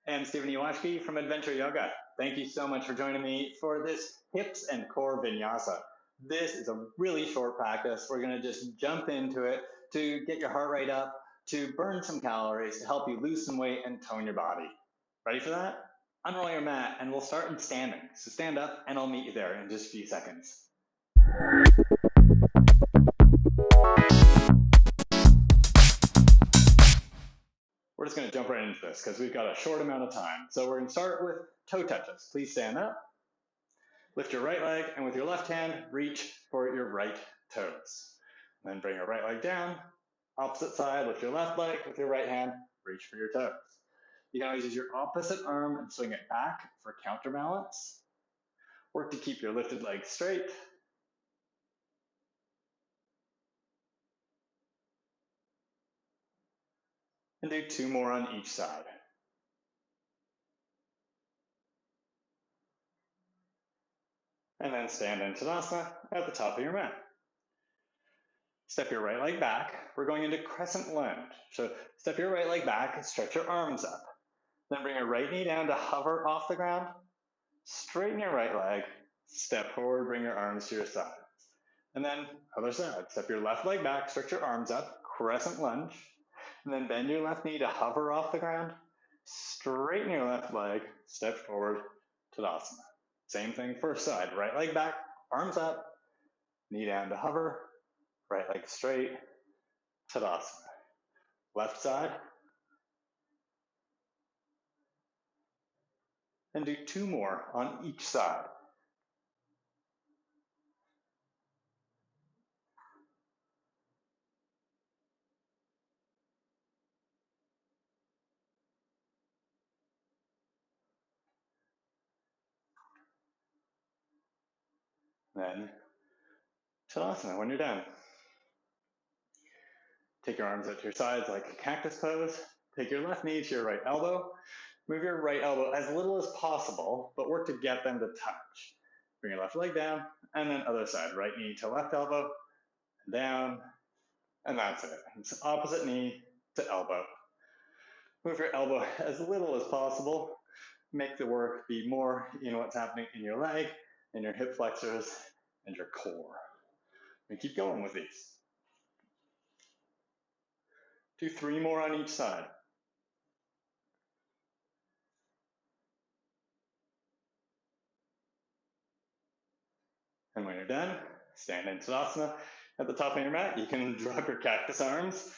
I'm Stephen Ewashkiw from Adventure Yoga. Thank you so much for joining me for this hips and core vinyasa. This is a really short practice. We're going to just jump into it to get your heart rate up, to burn some calories, to help you lose some weight and tone your body. Ready for that? Unroll your mat and we'll start in standing. So stand up and I'll meet you there in just a few seconds. We're just going to jump right into this because we've got a short amount of time. So we're going to start with toe touches. Please stand up, lift your right leg, and with your left hand, reach for your right toes. And then bring your right leg down, opposite side, lift your left leg, with your right hand, reach for your toes. You can always use your opposite arm and swing it back for counterbalance. Work to keep your lifted leg straight. And do 2 more on each side. And then stand in Tadasana at the top of your mat. Step your right leg back. We're going into Crescent Lounge. So step your right leg back and stretch your arms up. Then bring your right knee down to hover off the ground. Straighten your right leg. Step forward, bring your arms to your sides. And then other side. Step your left leg back, stretch your arms up, Crescent Lunge. And then bend your left knee to hover off the ground. Straighten your left leg, step forward, Tadasana. Same thing first side. Right leg back, arms up, knee down to hover, right leg straight, Tadasana. Left side. And do 2 more on each side. Then Tadasana when you're done. Take your arms out to your sides like a cactus pose. Take your left knee to your right elbow. Move your right elbow as little as possible, but work to get them to touch. Bring your left leg down, and then other side. Right knee to left elbow, and down, and that's it. It's opposite knee to elbow. Move your elbow as little as possible. Make the work be more in what's happening in your leg, and your hip flexors, and your core. And keep going with these. Do 3 more on each side. And when you're done, stand in Tadasana at the top of your mat. You can drop your cactus arms.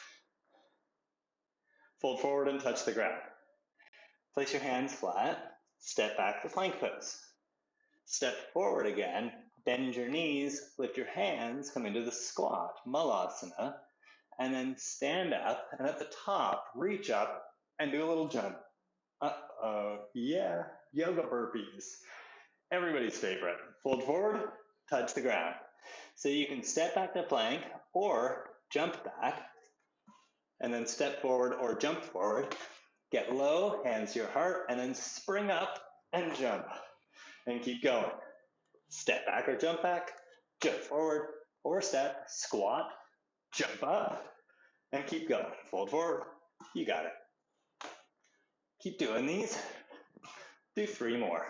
Fold forward and touch the ground. Place your hands flat. Step back to plank pose. Step forward again. Bend your knees. Lift your hands. Come into the squat, Malasana. And then stand up. And at the top, reach up and do a little jump. Yeah, yoga burpees. Everybody's favorite. Fold forward, touch the ground. So you can step back to plank or jump back and then step forward or jump forward. Get low, hands to your heart, and then spring up and jump. And keep going. Step back or jump forward or step, squat, jump up, and keep going. Fold forward. You got it. Keep doing these. Do 3 more.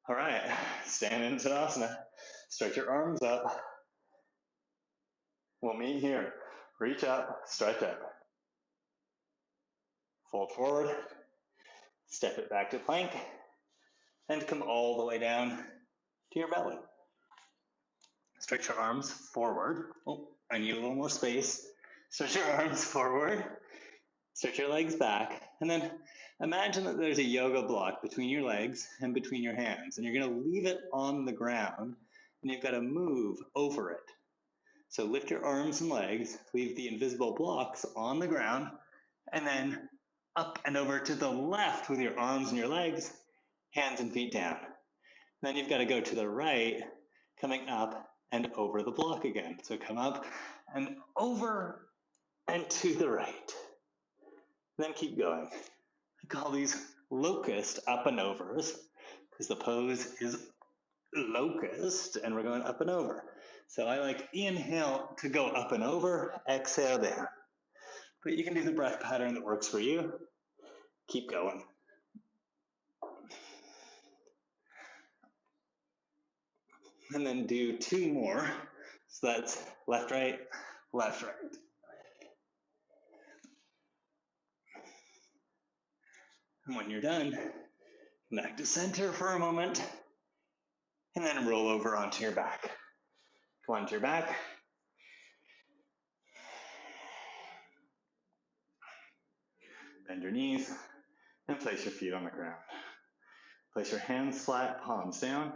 All right, stand in Tadasana. Stretch your arms up. We'll meet here. Reach up, stretch up. Fold forward, step it back to plank, and come all the way down to your belly. Stretch your arms forward. Oh, I need a little more space. Stretch your arms forward. Stretch your legs back. And then imagine that there's a yoga block between your legs and between your hands. And you're going to leave it on the ground. And you've got to move over it. So lift your arms and legs. Leave the invisible blocks on the ground. And then up and over to the left with your arms and your legs. Hands and feet down. Then you've got to go to the right, coming up and over the block again. So come up and over and to the right. Then keep going. call these locust up and overs because the pose is locust and we're going up and over. So I like inhale to go up and over, exhale down. But you can do the breath pattern that works for you. Keep going. And then do 2 more. So that's left, right, left, right. And when you're done, come back to center for a moment, and then roll over onto your back. Go onto your back. Bend your knees, and place your feet on the ground. Place your hands flat, palms down,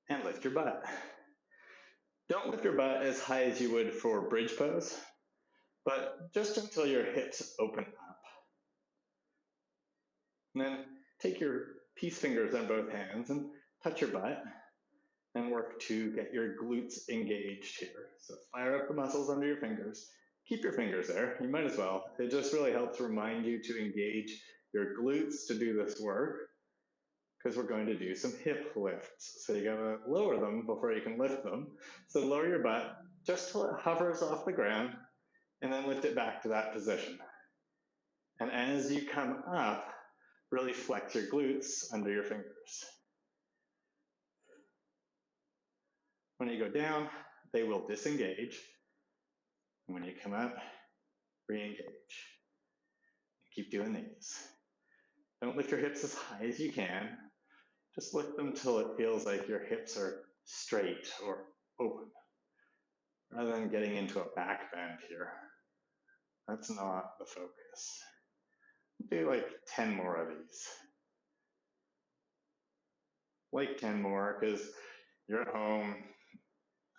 and lift your butt. Don't lift your butt as high as you would for bridge pose, but just until your hips open up. And then take your peace fingers on both hands and touch your butt and work to get your glutes engaged here. So fire up the muscles under your fingers. Keep your fingers there, you might as well. It just really helps remind you to engage your glutes to do this work, because we're going to do some hip lifts. So you gotta lower them before you can lift them. So lower your butt just till it hovers off the ground, and then lift it back to that position. And as you come up, really flex your glutes under your fingers. When you go down, they will disengage. When you come up, re-engage. Keep doing these. Don't lift your hips as high as you can. Just lift them till it feels like your hips are straight or open, rather than getting into a back bend here. That's not the focus. Do like 10 more of these. Like 10 more, because you're at home.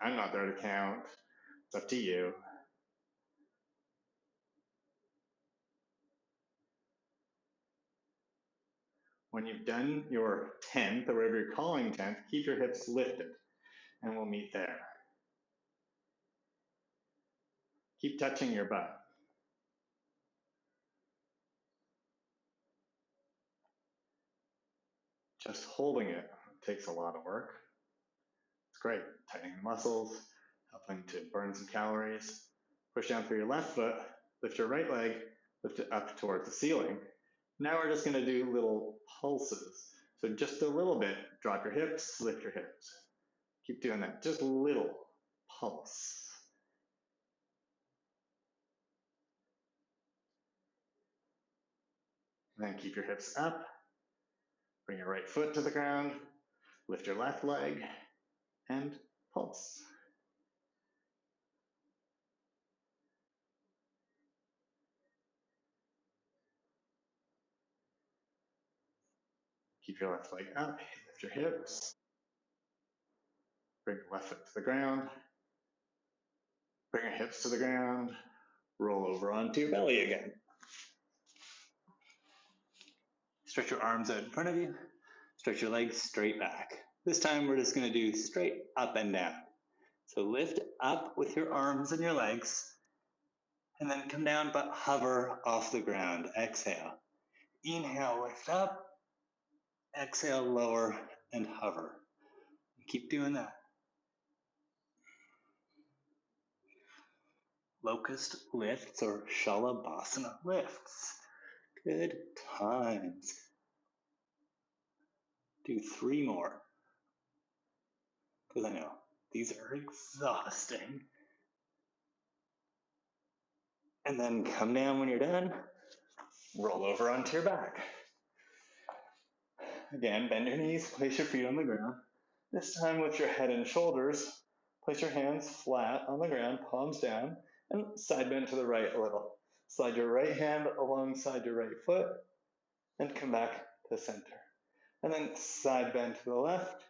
I'm not there to count. It's up to you. When you've done your 10th, or whatever you're calling 10th, keep your hips lifted, and we'll meet there. Keep touching your butt. Just holding it takes a lot of work. It's great, tightening the muscles, helping to burn some calories. Push down through your left foot, lift your right leg, lift it up towards the ceiling. Now we're just gonna do little pulses. So just a little bit, drop your hips, lift your hips. Keep doing that, just a little pulse. And then keep your hips up, bring your right foot to the ground, lift your left leg, and pulse. Keep your left leg up, lift your hips. Bring your left foot to the ground. Bring your hips to the ground. Roll over onto your belly again. Stretch your arms out in front of you. Stretch your legs straight back. This time we're just going to do straight up and down. So lift up with your arms and your legs, and then come down but hover off the ground. Exhale. Inhale, lift up. Exhale, lower and hover. Keep doing that. Locust lifts or Shalabhasana lifts. Good times. Do 3 more, because I know these are exhausting. And then come down when you're done. Roll over onto your back. Again, bend your knees, place your feet on the ground. This time with your head and shoulders, place your hands flat on the ground, palms down, and side bend to the right a little. Slide your right hand alongside your right foot, and come back to center. And then side bend to the left,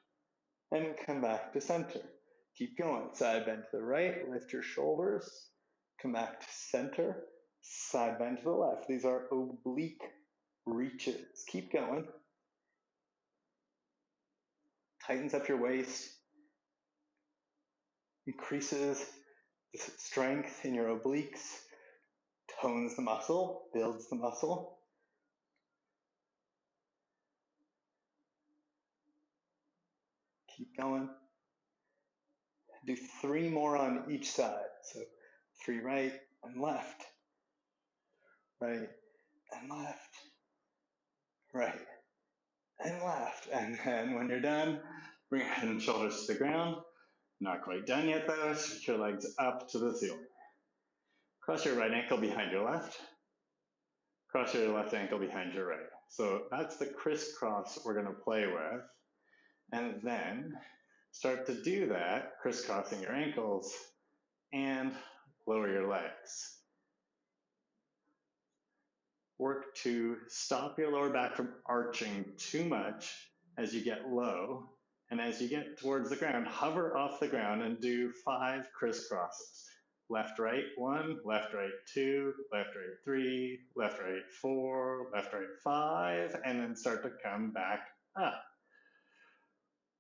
and come back to center. Keep going. Side bend to the right, lift your shoulders, come back to center, side bend to the left. These are oblique reaches. Keep going. Tightens up your waist, increases the strength in your obliques, tones the muscle, builds the muscle. Keep going. Do 3 more on each side. So 3 right and left, right and left, right and left. And then when you're done, bring your head and shoulders to the ground. Not quite done yet though. Stretch your legs up to the ceiling. Cross your right ankle behind your left. Cross your left ankle behind your right. So that's the crisscross we're going to play with. And then start to do that, crisscrossing your ankles and lower your legs. Work to stop your lower back from arching too much as you get low. And as you get towards the ground, hover off the ground and do 5 crisscrosses. Left, right, 1, left, right, 2, left, right, 3, left, right, 4, left, right, 5, and then start to come back up.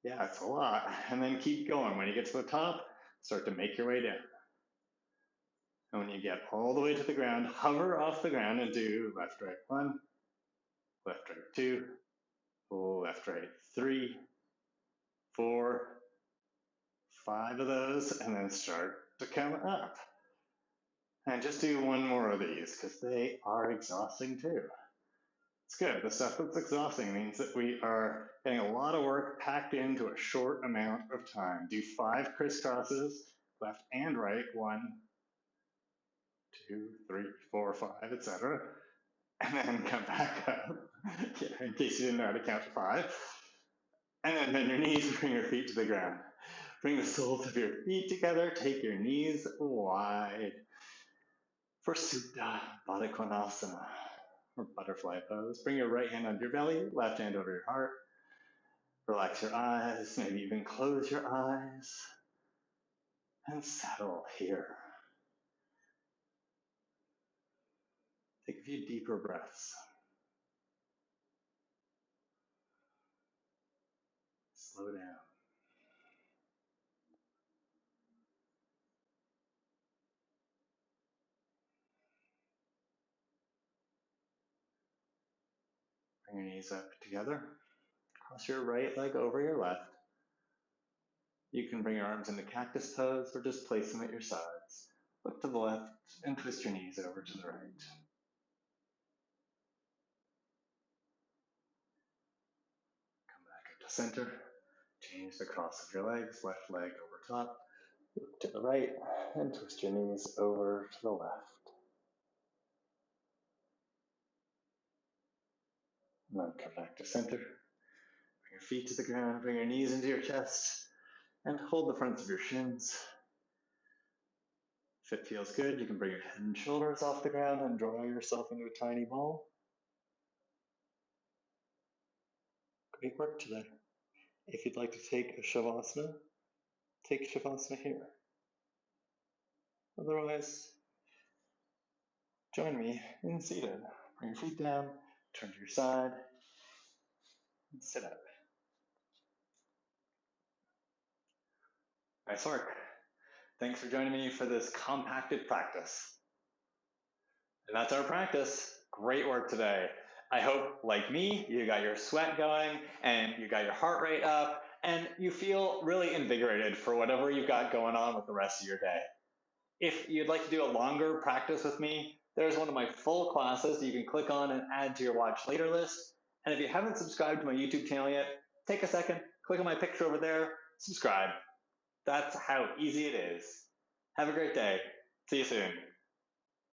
Yeah, it's a lot. And then keep going. When you get to the top, start to make your way down. And when you get all the way to the ground, hover off the ground and do left, right, 1, left, right, 2, left, right, 3, 4, 5 of those, and then start to come up. And just do 1 more of these because they are exhausting too. It's good. The stuff that's exhausting means that we are getting a lot of work packed into a short amount of time. Do 5 crisscrosses, left and right, 1, 2, 3, 4, 5, etc. And then come back up, in case you didn't know how to count to 5. And then bend your knees, bring your feet to the ground. Bring the soles of your feet together, take your knees wide. For Supta Baddha Konasana, or butterfly pose. Bring your right hand under your belly, left hand over your heart. Relax your eyes, maybe even close your eyes. And settle here. Take a few deeper breaths. Slow down. Bring your knees up together. Cross your right leg over your left. You can bring your arms into Cactus Pose or just place them at your sides. Look to the left and twist your knees over to the right. Come back up to center. Change the cross of your legs, left leg over top. Look to the right and twist your knees over to the left. And then come back to center. Bring your feet to the ground, bring your knees into your chest, and hold the fronts of your shins. If it feels good, you can bring your head and shoulders off the ground and draw yourself into a tiny ball. Great work today. If you'd like to take a Shavasana, take Shavasana here. Otherwise, join me in seated. Bring your feet down, turn to your side, and sit up. Nice work. Thanks for joining me for this compacted practice. And that's our practice. Great work today. I hope, like me, you got your sweat going and you got your heart rate up and you feel really invigorated for whatever you've got going on with the rest of your day. If you'd like to do a longer practice with me, there's one of my full classes that you can click on and add to your watch later list. And if you haven't subscribed to my YouTube channel yet, take a second, click on my picture over there, subscribe. That's how easy it is. Have a great day. See you soon.